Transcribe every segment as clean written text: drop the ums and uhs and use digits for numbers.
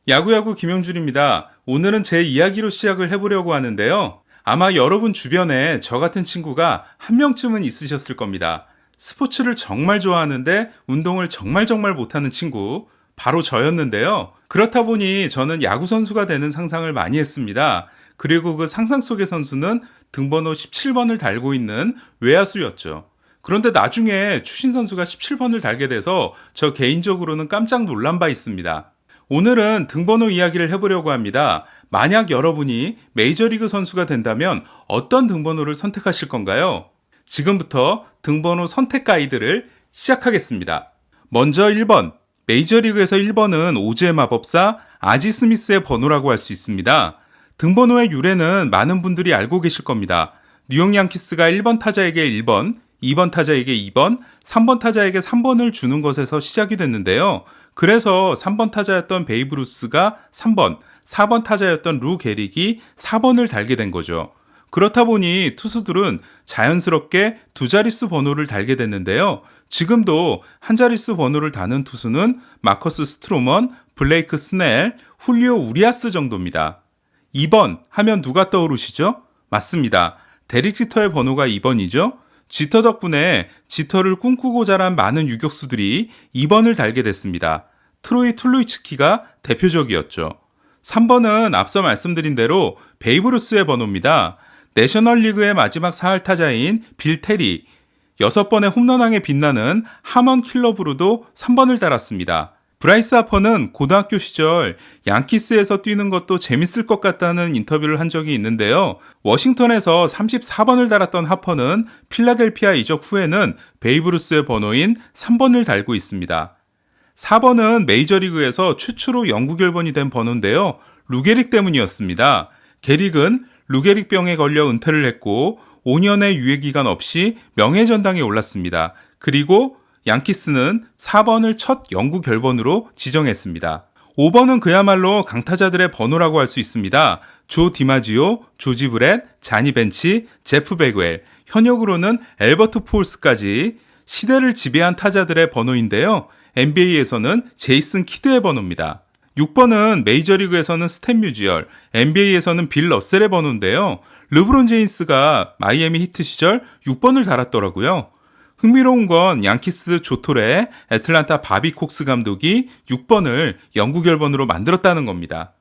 야구야구 김영준입니다. 오늘은 제 이야기로 시작을 해보려고 하는데요. 아마 여러분 주변에 저 같은 친구가 한 명쯤은 있으셨을 겁니다. 스포츠를 정말 좋아하는데 운동을 정말 못하는 친구, 바로 저였는데요. 그렇다 보니 저는 야구 선수가 되는 상상을 많이 했습니다. 그리고 그 상상 속의 선수는 등번호 17번을 달고 있는 외야수였죠. 그런데 나중에 추신 선수가 17번을 달게 돼서 저 개인적으로는 깜짝 놀란 바 있습니다. 오늘은 등번호 이야기를 해보려고 합니다. 만약 여러분이 메이저리그 선수가 된다면 어떤 등번호를 선택하실 건가요? 지금부터 등번호 선택 가이드를 시작하겠습니다. 먼저 1번. 메이저리그에서 1번은 오즈의 마법사 아지 스미스의 번호라고 할 수 있습니다. 등번호의 유래는 많은 분들이 알고 계실 겁니다. 뉴욕 양키스가 1번 타자에게 1번, 2번 타자에게 2번, 3번 타자에게 3번을 주는 것에서 시작이 됐는데요. 그래서 3번 타자였던 베이브 루스가 3번, 4번 타자였던 루 게릭이 4번을 달게 된 거죠. 그렇다 보니 투수들은 자연스럽게 두 자릿수 번호를 달게 됐는데요. 지금도 한 자릿수 번호를 다는 투수는 마커스 스트로먼, 블레이크 스넬, 훌리오 우리아스 정도입니다. 2번 하면 누가 떠오르시죠? 맞습니다. 데릭 지터의 번호가 2번이죠. 지터 덕분에 지터를 꿈꾸고 자란 많은 유격수들이 2번을 달게 됐습니다. 트로이 툴루이츠키가 대표적이었죠. 3번은 앞서 말씀드린 대로 베이브 루스의 번호입니다. 내셔널리그의 마지막 사할 타자인 빌 테리, 6번의 홈런왕에 빛나는 하먼 킬러브루도 3번을 달았습니다. 브라이스 하퍼는 고등학교 시절 양키스에서 뛰는 것도 재밌을 것 같다는 인터뷰를 한 적이 있는데요. 워싱턴에서 34번을 달았던 하퍼는 필라델피아 이적 후에는 베이브 루스의 번호인 3번을 달고 있습니다. 4번은 메이저리그에서 최초로 영구 결번이 된 번호인데요. 루게릭 때문이었습니다. 게릭은 루게릭병에 걸려 은퇴를 했고 5년의 유예기간 없이 명예전당에 올랐습니다. 그리고 양키스는 4번을 첫 영구 결번으로 지정했습니다. 5번은 그야말로 강타자들의 번호라고 할 수 있습니다. 조 디마지오, 조지 브렛, 자니 벤치, 제프 베그웰, 현역으로는 엘버트 푸올스까지 시대를 지배한 타자들의 번호인데요. NBA에서는 제이슨 키드의 번호입니다. 6번은 메이저리그에서는 스탠 뮤지얼, NBA에서는 빌 러셀의 번호인데요. 르브론 제임스가 마이애미 히트 시절 6번을 달았더라고요. 흥미로운 건 양키스 조토레, 애틀란타 바비 콕스 감독이 6번을 영구 결번으로 만들었다는 겁니다.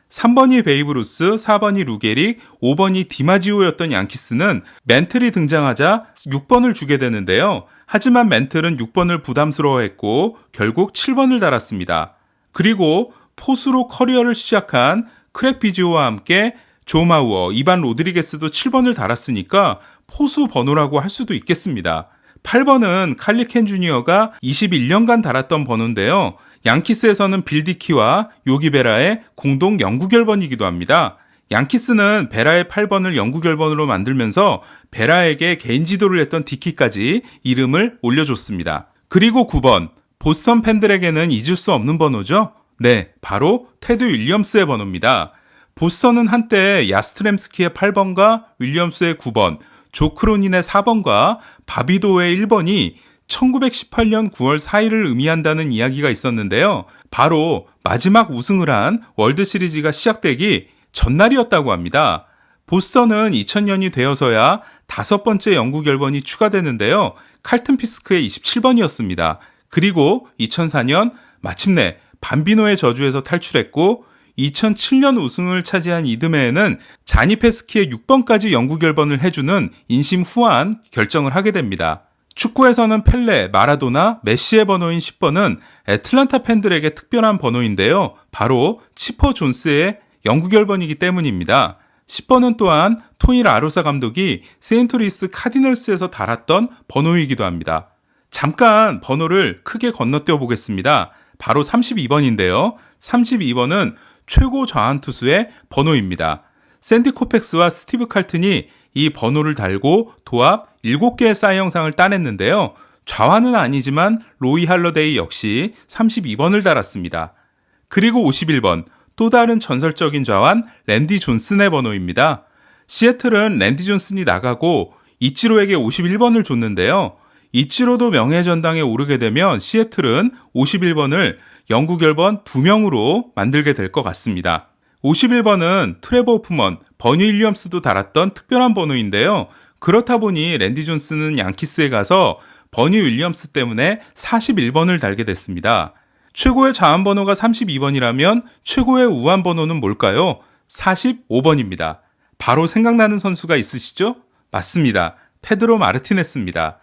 3번이 베이브 루스, 4번이 루게릭, 5번이 디마지오였던 양키스는 멘틀이 등장하자 6번을 주게 되는데요. 하지만 멘틀은 6번을 부담스러워했고 결국 7번을 달았습니다. 그리고 포수로 커리어를 시작한 크랙 비지오와 함께 조 마우어, 이반 로드리게스도 7번을 달았으니까 포수 번호라고 할 수도 있겠습니다. 8번은 칼리 켄 주니어가 21년간 달았던 번호인데요. 양키스에서는 빌 디키와 요기 베라의 공동 영구 결번이기도 합니다. 양키스는 베라의 8번을 영구 결번으로 만들면서 베라에게 개인 지도를 했던 디키까지 이름을 올려줬습니다. 그리고 9번, 보스턴 팬들에게는 잊을 수 없는 번호죠? 네, 바로 테드 윌리엄스의 번호입니다. 보스턴은 한때 야스트렘스키의 8번과 윌리엄스의 9번, 조 크로닌의 4번과 바비도의 1번이 1918년 9월 4일을 의미한다는 이야기가 있었는데요. 바로 마지막 우승을 한 월드시리즈가 시작되기 전날이었다고 합니다. 보스턴은 2000년이 되어서야 5번째 영구 결번이 추가되는데요. 칼튼 피스크의 27번이었습니다. 그리고 2004년 마침내 밤비노의 저주에서 탈출했고 2007년 우승을 차지한 이듬해에는 자니 페스키의 6번까지 영구 결번을 해주는 인심 후한 결정을 하게 됩니다. 축구에서는 펠레, 마라도나, 메시의 번호인 10번은 애틀란타 팬들에게 특별한 번호인데요. 바로 치퍼 존스의 영구 결번이기 때문입니다. 10번은 또한 토니 라로사 감독이 세인트루이스 카디널스에서 달았던 번호이기도 합니다. 잠깐 번호를 크게 건너뛰어 보겠습니다. 바로 32번인데요. 32번은 최고 좌완 투수의 번호입니다. 샌디 코펙스와 스티브 칼튼이 이 번호를 달고 도합 7개의 사이 영상을 따냈는데요. 좌완은 아니지만 로이 할러데이 역시 32번을 달았습니다. 그리고 51번, 또 다른 전설적인 좌완 랜디 존슨의 번호입니다. 시애틀은 랜디 존슨이 나가고 이치로에게 51번을 줬는데요. 이치로도 명예전당에 오르게 되면 시애틀은 51번을 영구 결번 2명으로 만들게 될 것 같습니다. 51번은 트레버 호프먼, 버니 윌리엄스도 달았던 특별한 번호인데요. 그렇다 보니 랜디 존스는 양키스에 가서 버니 윌리엄스 때문에 41번을 달게 됐습니다. 최고의 자완 번호가 32번이라면 최고의 우완 번호는 뭘까요? 45번입니다. 바로 생각나는 선수가 있으시죠? 맞습니다. 페드로 마르티네스입니다.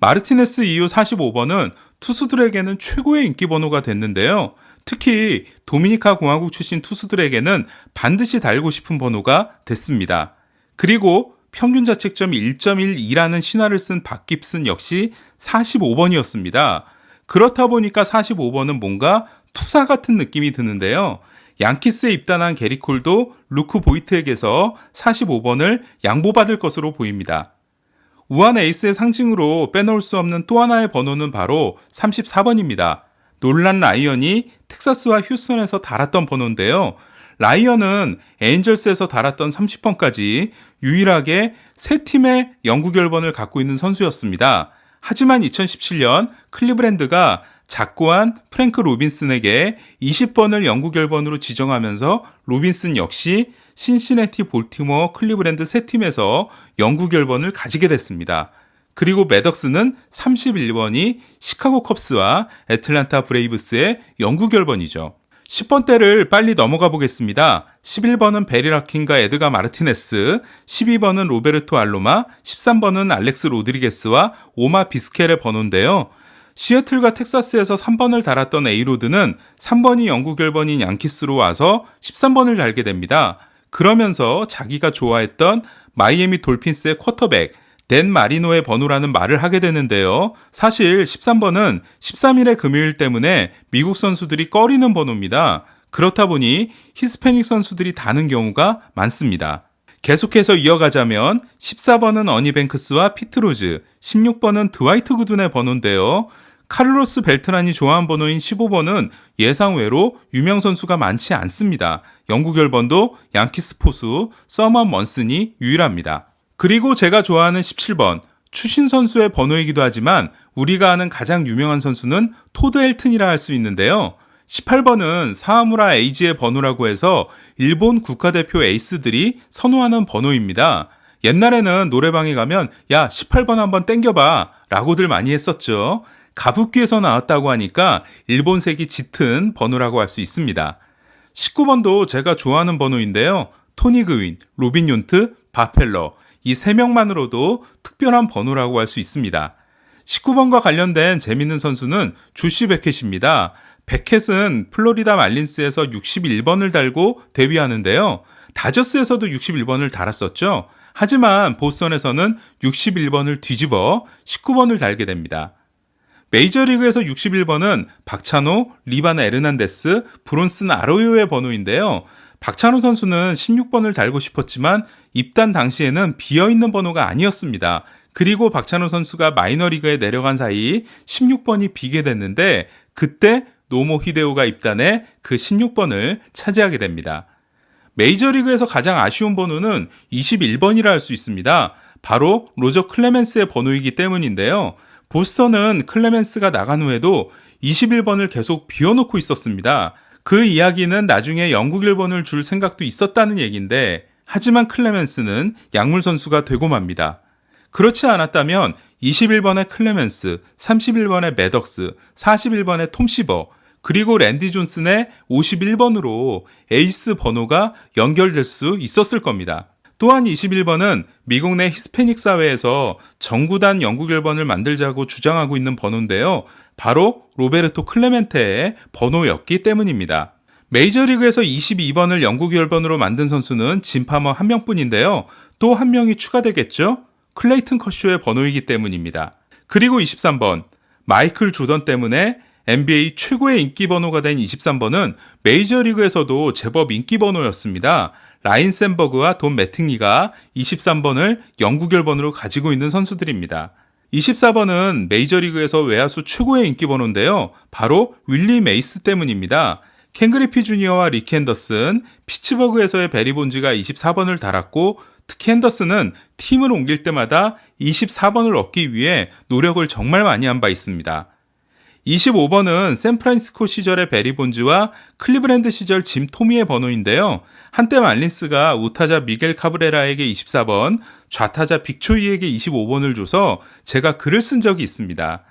마르티네스 이후 45번은 투수들에게는 최고의 인기 번호가 됐는데요. 특히 도미니카 공화국 출신 투수들에게는 반드시 달고 싶은 번호가 됐습니다. 그리고 평균 자책점 1.12라는 신화를 쓴 박 깁슨 역시 45번이었습니다. 그렇다 보니까 45번은 뭔가 투사 같은 느낌이 드는데요. 양키스에 입단한 게리 콜도 루크 보이트에게서 45번을 양보받을 것으로 보입니다. 우한 에이스의 상징으로 빼놓을 수 없는 또 하나의 번호는 바로 34번입니다. 놀란 라이언이 텍사스와 휴스턴에서 달았던 번호인데요. 라이언은 에인절스에서 달았던 30번까지 유일하게 3팀의 영구 결번을 갖고 있는 선수였습니다. 하지만 2017년 클리브랜드가 작고한 프랭크 로빈슨에게 20번을 영구 결번으로 지정하면서 로빈슨 역시 신시내티, 볼티모어, 클리브랜드 3팀에서 영구 결번을 가지게 됐습니다. 그리고 매덕스는 31번이 시카고 컵스와 애틀란타 브레이브스의 영구 결번이죠. 10번대를 빨리 넘어가 보겠습니다. 11번은 베리 라킨과 에드가 마르티네스, 12번은 로베르토 알로마, 13번은 알렉스 로드리게스와 오마 비스켈의 번호인데요. 시애틀과 텍사스에서 3번을 달았던 에이로드는 3번이 영구 결번인 양키스로 와서 13번을 달게 됩니다. 그러면서 자기가 좋아했던 마이애미 돌핀스의 쿼터백 댄 마리노의 번호라는 말을 하게 되는데요. 사실 13번은 13일의 금요일 때문에 미국 선수들이 꺼리는 번호입니다. 그렇다 보니 히스패닉 선수들이 다는 경우가 많습니다. 계속해서 이어가자면 14번은 어니 뱅크스와 피트로즈, 16번은 드와이트 구든의 번호인데요. 카를로스 벨트란이 좋아하는 번호인 15번은 예상외로 유명 선수가 많지 않습니다. 영구 결번도 양키스 포수 서먼 먼슨이 유일합니다. 그리고 제가 좋아하는 17번, 추신 선수의 번호이기도 하지만 우리가 아는 가장 유명한 선수는 토드 헬튼이라 할 수 있는데요. 18번은 사하무라 에이지의 번호라고 해서 일본 국가대표 에이스들이 선호하는 번호입니다. 옛날에는 노래방에 가면 야 18번 한번 땡겨봐 라고들 많이 했었죠. 가부키에서 나왔다고 하니까 일본색이 짙은 번호라고 할 수 있습니다. 19번도 제가 좋아하는 번호인데요. 토니 그윈, 로빈 욘트, 바펠러 이 3명만으로도 특별한 번호라고 할 수 있습니다. 19번과 관련된 재밌는 선수는 조시 베켓입니다. 베켓은 플로리다 말린스에서 61번을 달고 데뷔하는데요. 다저스에서도 61번을 달았었죠. 하지만 보스턴에서는 61번을 뒤집어 19번을 달게 됩니다. 메이저리그에서 61번은 박찬호, 리바나 에르난데스, 브론슨 아로요의 번호인데요. 박찬호 선수는 16번을 달고 싶었지만 입단 당시에는 비어있는 번호가 아니었습니다. 그리고 박찬호 선수가 마이너리그에 내려간 사이 16번이 비게 됐는데 그때 노모 히데오가 입단해 그 16번을 차지하게 됩니다. 메이저리그에서 가장 아쉬운 번호는 21번이라 할 수 있습니다. 바로 로저 클레멘스의 번호이기 때문인데요. 보스턴은 클레멘스가 나간 후에도 21번을 계속 비워놓고 있었습니다. 그 이야기는 나중에 영구 결번을 줄 생각도 있었다는 얘기인데 하지만 클레멘스는 약물 선수가 되고 맙니다. 그렇지 않았다면 21번의 클레멘스, 31번의 매덕스, 41번의 톰 시버, 그리고 랜디 존슨의 51번으로 에이스 번호가 연결될 수 있었을 겁니다. 또한 21번은 미국 내 히스패닉 사회에서 정구단 영구 결번을 만들자고 주장하고 있는 번호인데요. 바로 로베르토 클레멘테의 번호였기 때문입니다. 메이저리그에서 22번을 영구 결번으로 만든 선수는 짐 파머 한 명뿐인데요. 또 한 명이 추가되겠죠? 클레이튼 커쇼의 번호이기 때문입니다. 그리고 23번, 마이클 조던 때문에 NBA 최고의 인기 번호가 된 23번은 메이저리그에서도 제법 인기 번호였습니다. 라인 샌버그와 돈 매팅리가 23번을 영구 결번으로 가지고 있는 선수들입니다. 24번은 메이저리그에서 외야수 최고의 인기 번호인데요. 바로 윌리 메이스 때문입니다. 켄 그리피 주니어와 리키 핸더슨, 피츠버그에서의 베리 본즈가 24번을 달았고 특히 핸더슨은 팀을 옮길 때마다 24번을 얻기 위해 노력을 정말 많이 한 바 있습니다. 25번은 샌프란시스코 시절의 베리 본즈와 클리브랜드 시절 짐 토미의 번호인데요. 한때 말린스가 우타자 미겔 카브레라에게 24번, 좌타자 빅초이에게 25번을 줘서 제가 글을 쓴 적이 있습니다.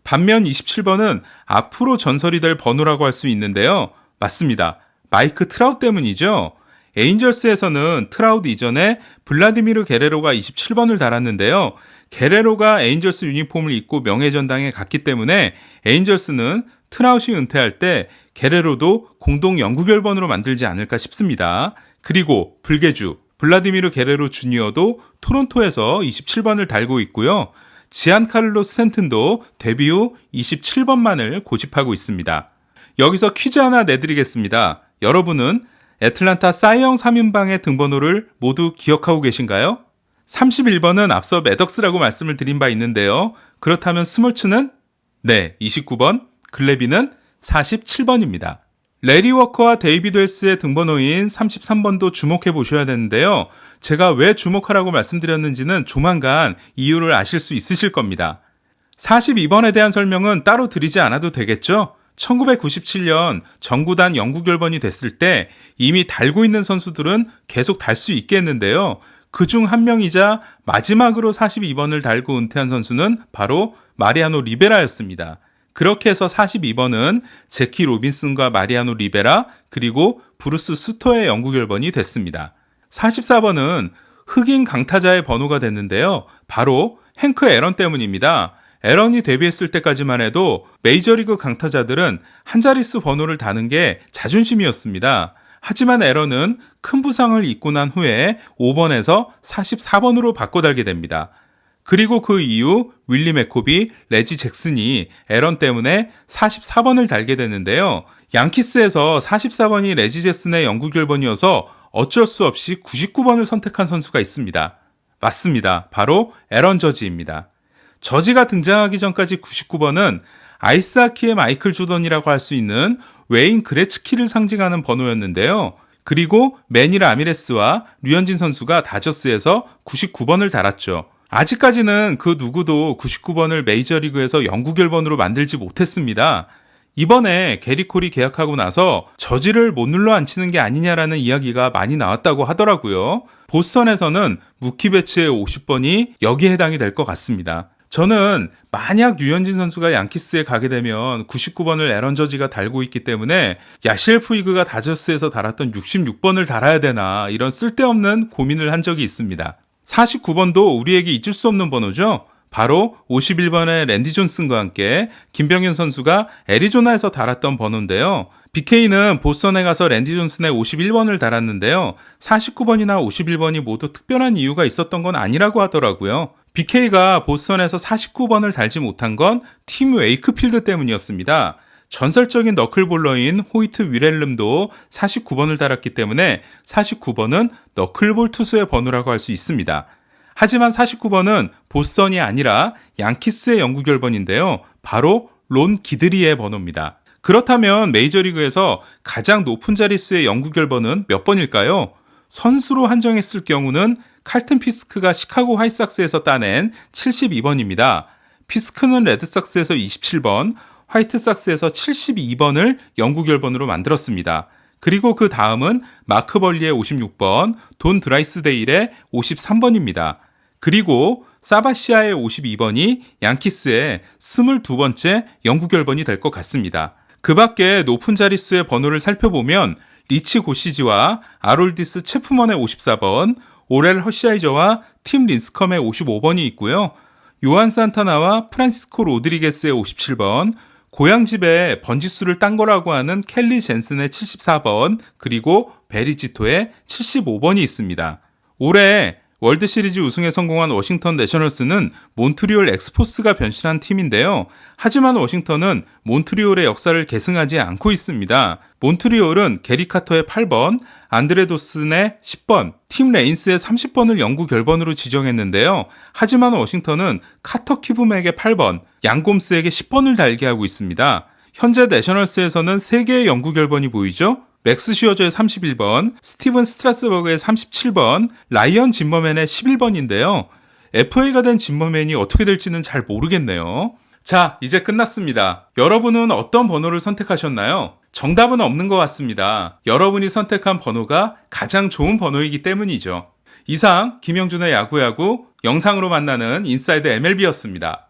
반면 27번은 앞으로 전설이 될 번호라고 할 수 있는데요. 맞습니다. 마이크 트라웃 때문이죠. 에인절스에서는 트라웃 이전에 블라디미르 게레로가 27번을 달았는데요. 게레로가 에인절스 유니폼을 입고 명예전당에 갔기 때문에 에인절스는 트라웃이 은퇴할 때 게레로도 공동 영구결번으로 만들지 않을까 싶습니다. 그리고 불개주 블라디미르 게레로 주니어도 토론토에서 27번을 달고 있고요. 지안카를로 스탠튼도 데뷔 후 27번만을 고집하고 있습니다. 여기서 퀴즈 하나 내드리겠습니다. 여러분은 애틀란타 사이영 3인방의 등번호를 모두 기억하고 계신가요? 31번은 앞서 매덕스라고 말씀을 드린 바 있는데요. 그렇다면 스몰츠는? 네, 29번, 글래비는 47번입니다. 레리 워커와 데이비드 헬스의 등번호인 33번도 주목해 보셔야 되는데요. 제가 왜 주목하라고 말씀드렸는지는 조만간 이유를 아실 수 있으실 겁니다. 42번에 대한 설명은 따로 드리지 않아도 되겠죠? 1997년 전구단 영구결번이 됐을 때 이미 달고 있는 선수들은 계속 달 수 있게 했는데요. 그중 한 명이자 마지막으로 42번을 달고 은퇴한 선수는 바로 마리아노 리베라였습니다. 그렇게 해서 42번은 제키 로빈슨과 마리아노 리베라 그리고 브루스 수터의 영구결번이 됐습니다. 44번은 흑인 강타자의 번호가 됐는데요. 바로 행크 애런 때문입니다. 애런이 데뷔했을 때까지만 해도 메이저리그 강타자들은 한 자릿수 번호를 다는 게 자존심이었습니다. 하지만 애런은 큰 부상을 입고 난 후에 5번에서 44번으로 바꿔 달게 됩니다. 그리고 그 이후 윌리 맥코비, 레지 잭슨이 애런 때문에 44번을 달게 되는데요. 양키스에서 44번이 레지 잭슨의 영구결번이어서 어쩔 수 없이 99번을 선택한 선수가 있습니다. 맞습니다. 바로 애런 저지입니다. 저지가 등장하기 전까지 99번은 아이스하키의 마이클 조던이라고 할 수 있는 웨인 그레츠키를 상징하는 번호였는데요. 그리고 매니 라미레스와 류현진 선수가 다저스에서 99번을 달았죠. 아직까지는 그 누구도 99번을 메이저리그에서 영구결번으로 만들지 못했습니다. 이번에 게리 콜이 계약하고 나서 저지를 못 눌러 앉히는 게 아니냐라는 이야기가 많이 나왔다고 하더라고요. 보스턴에서는 무키 베츠의 50번이 여기에 해당이 될 것 같습니다. 저는 만약 류현진 선수가 양키스에 가게 되면 99번을 애런 저지가 달고 있기 때문에 야시엘 푸이그가 다저스에서 달았던 66번을 달아야 되나 이런 쓸데없는 고민을 한 적이 있습니다. 49번도 우리에게 잊을 수 없는 번호죠. 바로 51번의 랜디 존슨과 함께 김병현 선수가 애리조나에서 달았던 번호인데요. BK는 보스턴에 가서 랜디 존슨의 51번을 달았는데요. 49번이나 51번이 모두 특별한 이유가 있었던 건 아니라고 하더라고요. BK가 보스턴에서 49번을 달지 못한 건 팀 웨이크필드 때문이었습니다. 전설적인 너클볼러인 호이트 위렐름도 49번을 달았기 때문에 49번은 너클볼 투수의 번호라고 할 수 있습니다. 하지만 49번은 보스턴이 아니라 양키스의 영구결번인데요. 바로 론 기드리의 번호입니다. 그렇다면 메이저리그에서 가장 높은 자릿수의 영구결번은 몇 번일까요? 선수로 한정했을 경우는 칼튼 피스크가 시카고 화이트삭스에서 따낸 72번입니다. 피스크는 레드삭스에서 27번, 화이트삭스에서 72번을 영구결번으로 만들었습니다. 그리고 그 다음은 마크 벌리의 56번, 돈 드라이스데일의 53번입니다. 그리고 사바시아의 52번이 양키스의 22번째 영구결번이 될 것 같습니다. 그 밖에 높은 자릿수의 번호를 살펴보면 리치 고시지와 아롤디스 체프먼의 54번, 오렐 허시아이저와 팀 린스컴의 55번이 있고요. 요한 산타나와 프란시스코 로드리게스의 57번, 고향집에 번지수를 딴 거라고 하는 켈리 젠슨의 74번, 그리고 베리지토의 75번이 있습니다. 올해 월드시리즈 우승에 성공한 워싱턴 내셔널스는 몬트리올 엑스포스가 변신한 팀인데요. 하지만 워싱턴은 몬트리올의 역사를 계승하지 않고 있습니다. 몬트리올은 게리 카터의 8번, 안드레 도슨의 10번, 팀 레인스의 30번을 영구 결번으로 지정했는데요. 하지만 워싱턴은 카터 키브맥의 8번, 양 곰스에게 10번을 달게 하고 있습니다. 현재 내셔널스에서는 3개의 영구 결번이 보이죠? 맥스 슈어저의 31번, 스티븐 스트라스버그의 37번, 라이언 짐머맨의 11번인데요. FA가 된 짐머맨이 어떻게 될지는 잘 모르겠네요. 자, 이제 끝났습니다. 여러분은 어떤 번호를 선택하셨나요? 정답은 없는 것 같습니다. 여러분이 선택한 번호가 가장 좋은 번호이기 때문이죠. 이상 김영준의 야구야구 영상으로 만나는 인사이드 MLB였습니다.